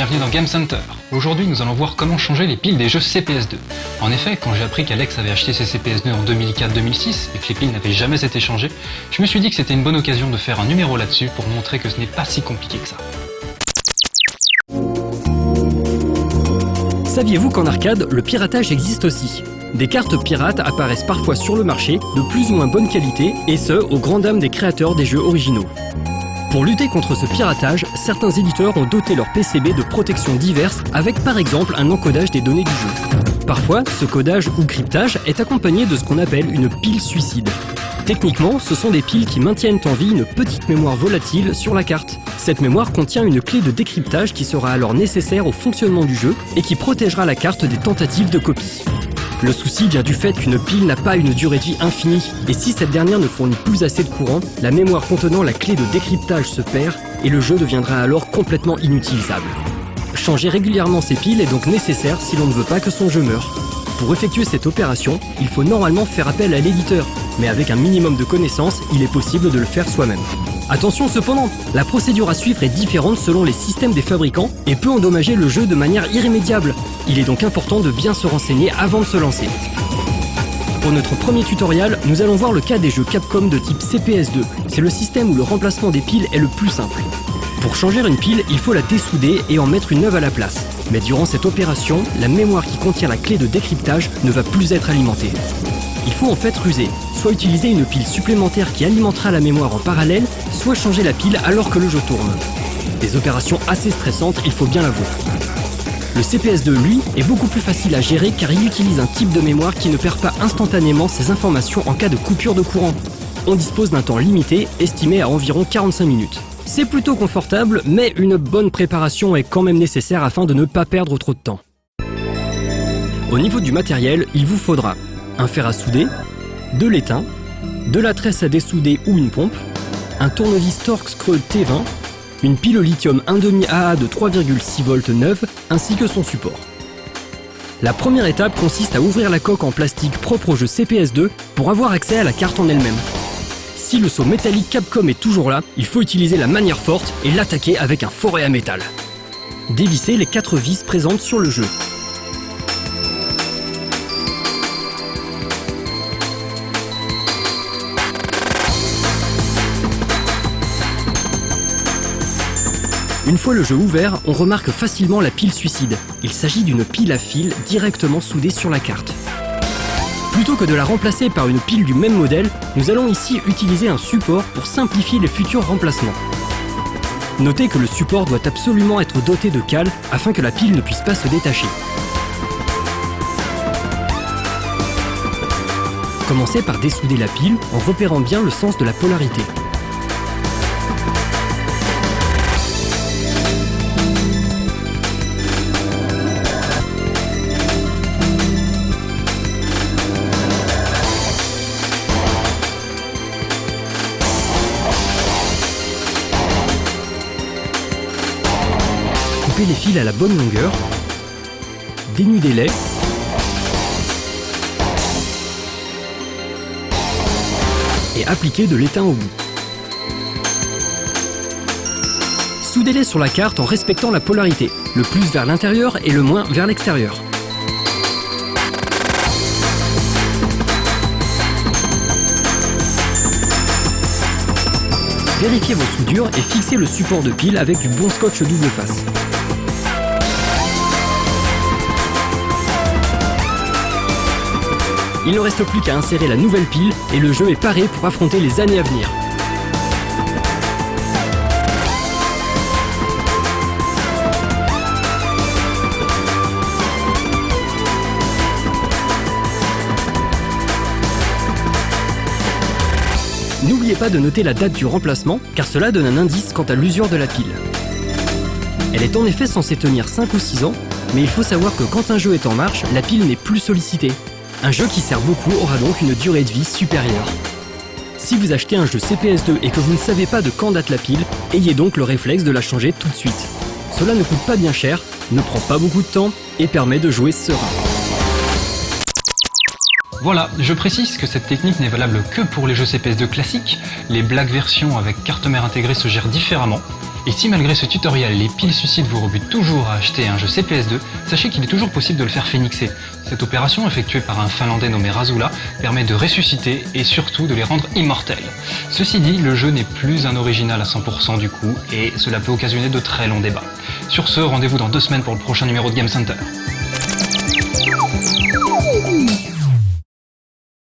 bienvenue dans Game Center. Aujourd'hui, nous allons voir comment changer les piles des jeux CPS2. En effet, quand j'ai appris qu'Alex avait acheté ses CPS2 en 2004-2006 et que les piles n'avaient jamais été changées, je me suis dit que c'était une bonne occasion de faire un numéro là-dessus pour montrer que ce n'est pas si compliqué que ça. Saviez-vous qu'en arcade, le piratage existe aussi ? Des cartes pirates apparaissent parfois sur le marché, de plus ou moins bonne qualité, et ce, aux grandes dames des créateurs des jeux originaux. Pour lutter contre ce piratage, certains éditeurs ont doté leur PCB de protections diverses avec par exemple un encodage des données du jeu. Parfois, ce codage ou cryptage est accompagné de ce qu'on appelle une pile suicide. Techniquement, ce sont des piles qui maintiennent en vie une petite mémoire volatile sur la carte. Cette mémoire contient une clé de décryptage qui sera alors nécessaire au fonctionnement du jeu et qui protégera la carte des tentatives de copie. Le souci vient du fait qu'une pile n'a pas une durée de vie infinie, et si cette dernière ne fournit plus assez de courant, la mémoire contenant la clé de décryptage se perd et le jeu deviendra alors complètement inutilisable. Changer régulièrement ses piles est donc nécessaire si l'on ne veut pas que son jeu meure. Pour effectuer cette opération, il faut normalement faire appel à l'éditeur, mais avec un minimum de connaissances, il est possible de le faire soi-même. Attention cependant, la procédure à suivre est différente selon les systèmes des fabricants et peut endommager le jeu de manière irrémédiable. Il est donc important de bien se renseigner avant de se lancer. Pour notre premier tutoriel, nous allons voir le cas des jeux Capcom de type CPS2. C'est le système où le remplacement des piles est le plus simple. Pour changer une pile, il faut la dessouder et en mettre une neuve à la place. Mais durant cette opération, la mémoire qui contient la clé de décryptage ne va plus être alimentée. Il faut en fait ruser, soit utiliser une pile supplémentaire qui alimentera la mémoire en parallèle, soit changer la pile alors que le jeu tourne. Des opérations assez stressantes, il faut bien l'avouer. Le CPS2, lui, est beaucoup plus facile à gérer car il utilise un type de mémoire qui ne perd pas instantanément ses informations en cas de coupure de courant. On dispose d'un temps limité, estimé à environ 45 minutes. C'est plutôt confortable, mais une bonne préparation est quand même nécessaire afin de ne pas perdre trop de temps. Au niveau du matériel, il vous faudra un fer à souder, de l'étain, de la tresse à dessouder ou une pompe, un tournevis Torx Creuse T20, une pile au lithium 1,5 AA de 3,6 volts neuve, ainsi que son support. La première étape consiste à ouvrir la coque en plastique propre au jeu CPS2 pour avoir accès à la carte en elle-même. Si le seau métallique Capcom est toujours là, il faut utiliser la manière forte et l'attaquer avec un foret à métal. Dévissez les 4 vis présentes sur le jeu. Une fois le jeu ouvert, on remarque facilement la pile suicide. Il s'agit d'une pile à fil directement soudée sur la carte. Plutôt que de la remplacer par une pile du même modèle, nous allons ici utiliser un support pour simplifier les futurs remplacements. Notez que le support doit absolument être doté de cales afin que la pile ne puisse pas se détacher. Commencez par dessouder la pile en repérant bien le sens de la polarité. Coupez les fils à la bonne longueur, dénudez-les et appliquez de l'étain au bout. Soudez-les sur la carte en respectant la polarité, le plus vers l'intérieur et le moins vers l'extérieur. Vérifiez vos soudures et fixez le support de pile avec du bon scotch double face. Il ne reste plus qu'à insérer la nouvelle pile et le jeu est paré pour affronter les années à venir. N'oubliez pas de noter la date du remplacement, car cela donne un indice quant à l'usure de la pile. Elle est en effet censée tenir 5 ou 6 ans, mais il faut savoir que quand un jeu est en marche, la pile n'est plus sollicitée. Un jeu qui sert beaucoup aura donc une durée de vie supérieure. Si vous achetez un jeu CPS2 et que vous ne savez pas de quand date la pile, ayez donc le réflexe de la changer tout de suite. Cela ne coûte pas bien cher, ne prend pas beaucoup de temps et permet de jouer serein. Voilà, je précise que cette technique n'est valable que pour les jeux CPS2 classiques. Les black versions avec carte mère intégrée se gèrent différemment. Et si malgré ce tutoriel, les piles suicides vous rebutent toujours à acheter un jeu CPS2, sachez qu'il est toujours possible de le faire phénixer. Cette opération, effectuée par un Finlandais nommé Razula, permet de ressusciter et surtout de les rendre immortels. Ceci dit, le jeu n'est plus un original à 100% du coup, et cela peut occasionner de très longs débats. Sur ce, rendez-vous dans 2 semaines pour le prochain numéro de Game Center.